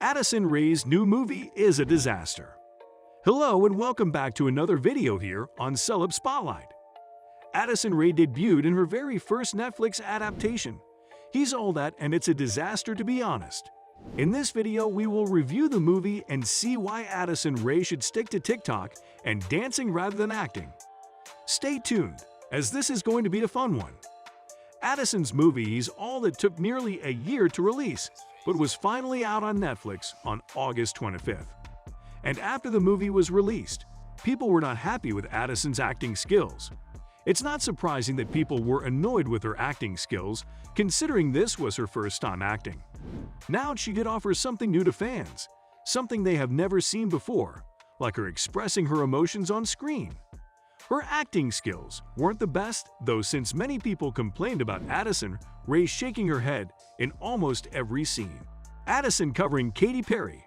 Addison Rae's new movie is a disaster. Hello and welcome back to another video here on Celeb Spotlight. Addison Rae debuted in her very first Netflix adaptation. He's All That and it's a disaster, to be honest. In this video, we will review the movie and see why Addison Rae should stick to TikTok and dancing rather than acting. Stay tuned, as this is going to be a fun one. Addison's movie He's All That took nearly a year to release, but was finally out on Netflix on August 25th. And after the movie was released, people were not happy with Addison's acting skills. It's not surprising that people were annoyed with her acting skills, considering this was her first time acting. Now she could offer something new to fans, something they have never seen before, like her expressing her emotions on screen. Her acting skills weren't the best, though, since many people complained about Addison Rae shaking her head in almost every scene. Addison covering Katy Perry.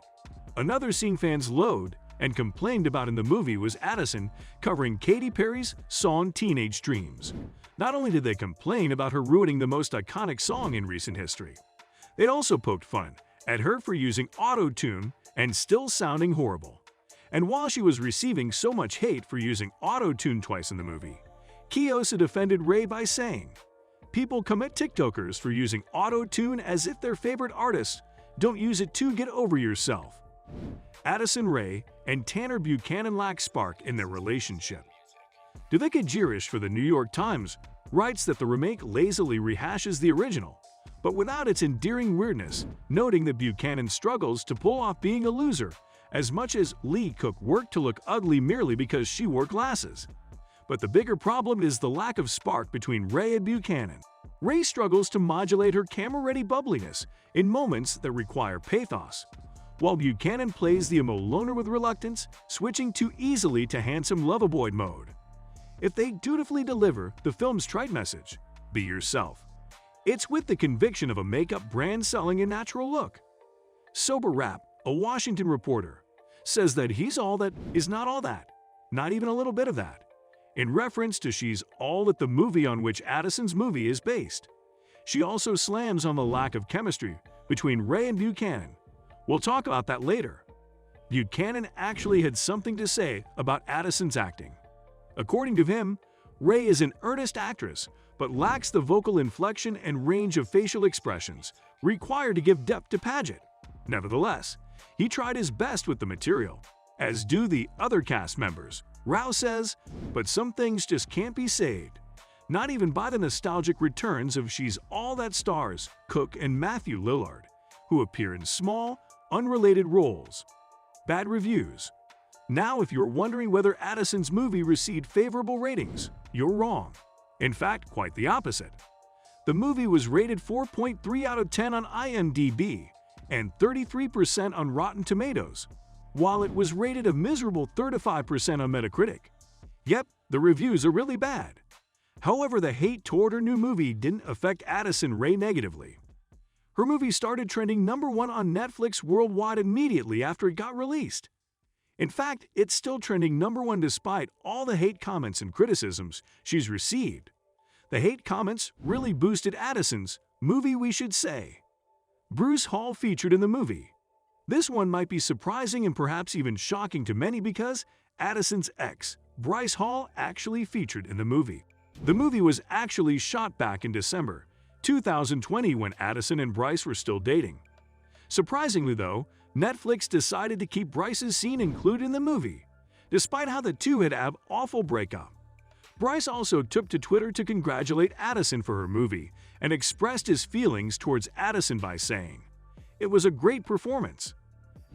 Another scene fans loathed and complained about in the movie was Addison covering Katy Perry's song Teenage Dreams. Not only did they complain about her ruining the most iconic song in recent history, they'd also poked fun at her for using auto-tune and still sounding horrible. And while she was receiving so much hate for using auto-tune twice in the movie, Kiosa defended Rae by saying, "People come at TikTokers for using auto-tune as if they're favorite artists. Don't use it to get over yourself." Addison Rae and Tanner Buchanan lack spark in their relationship. Devika Girish for the New York Times writes that the remake lazily rehashes the original, but without its endearing weirdness, noting that Buchanan struggles to pull off being a loser as much as Lee Cook worked to look ugly merely because she wore glasses. But the bigger problem is the lack of spark between Rae and Buchanan. Rae struggles to modulate her camera-ready bubbliness in moments that require pathos, while Buchanan plays the emo loner with reluctance, switching too easily to handsome lover-boy mode. If they dutifully deliver the film's trite message, be yourself, it's with the conviction of a makeup brand selling a natural look. Sober Rap, a Washington reporter, says that He's All That is not all that, not even a little bit of that, in reference to She's All That, the movie on which Addison's movie is based. She also slams on the lack of chemistry between Rae and Buchanan. We'll talk about that later. Buchanan actually had something to say about Addison's acting. According to him, Rae is an earnest actress, but lacks the vocal inflection and range of facial expressions required to give depth to Paget. Nevertheless, he tried his best with the material, as do the other cast members. Rao says, but some things just can't be saved. Not even by the nostalgic returns of She's All That stars Cook and Matthew Lillard, who appear in small, unrelated roles. Bad reviews. Now, if you're wondering whether Addison's movie received favorable ratings, you're wrong. In fact, quite the opposite. The movie was rated 4.3 out of 10 on IMDb and 33% on Rotten Tomatoes, while it was rated a miserable 35% on Metacritic. Yep, the reviews are really bad. However, the hate toward her new movie didn't affect Addison Rae negatively. Her movie started trending #1 on Netflix worldwide immediately after it got released. In fact, it's still trending #1 despite all the hate comments and criticisms she's received. The hate comments really boosted Addison's movie, we should say. Bruce Hall featured in the movie. This one might be surprising and perhaps even shocking to many because Addison's ex, Bryce Hall, actually featured in the movie. The movie was actually shot back in December 2020 when Addison and Bryce were still dating. Surprisingly though, Netflix decided to keep Bryce's scene included in the movie, despite how the two had an awful breakup. Bryce also took to Twitter to congratulate Addison for her movie and expressed his feelings towards Addison by saying, "It was a great performance."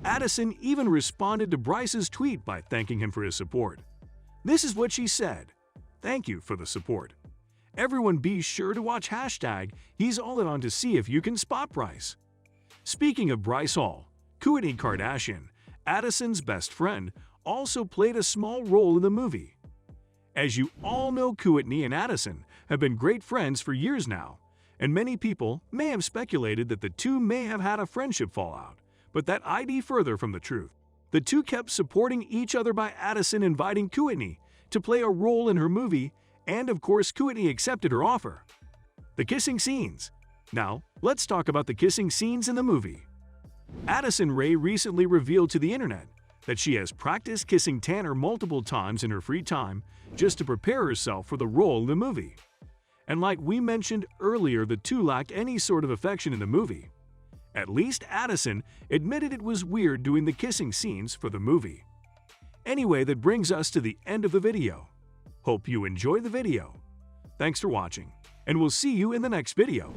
Addison even responded to Bryce's tweet by thanking him for his support. This is what she said, "Thank you for the support. Everyone be sure to watch #He's All That on to see if you can spot Bryce." Speaking of Bryce Hall, Kourtney Kardashian, Addison's best friend, also played a small role in the movie. As you all know, Kourtney and Addison have been great friends for years now, and many people may have speculated that the two may have had a friendship fallout, but that ID further from the truth. The two kept supporting each other by Addison inviting Kourtney to play a role in her movie, and of course Kourtney accepted her offer. The kissing scenes. Now, let's talk about the kissing scenes in the movie. Addison Rae recently revealed to the internet that she has practiced kissing Tanner multiple times in her free time just to prepare herself for the role in the movie. And like we mentioned earlier, the two lacked any sort of affection in the movie. At least Addison admitted it was weird doing the kissing scenes for the movie. Anyway, that brings us to the end of the video. Hope you enjoy the video. Thanks for watching, and we'll see you in the next video.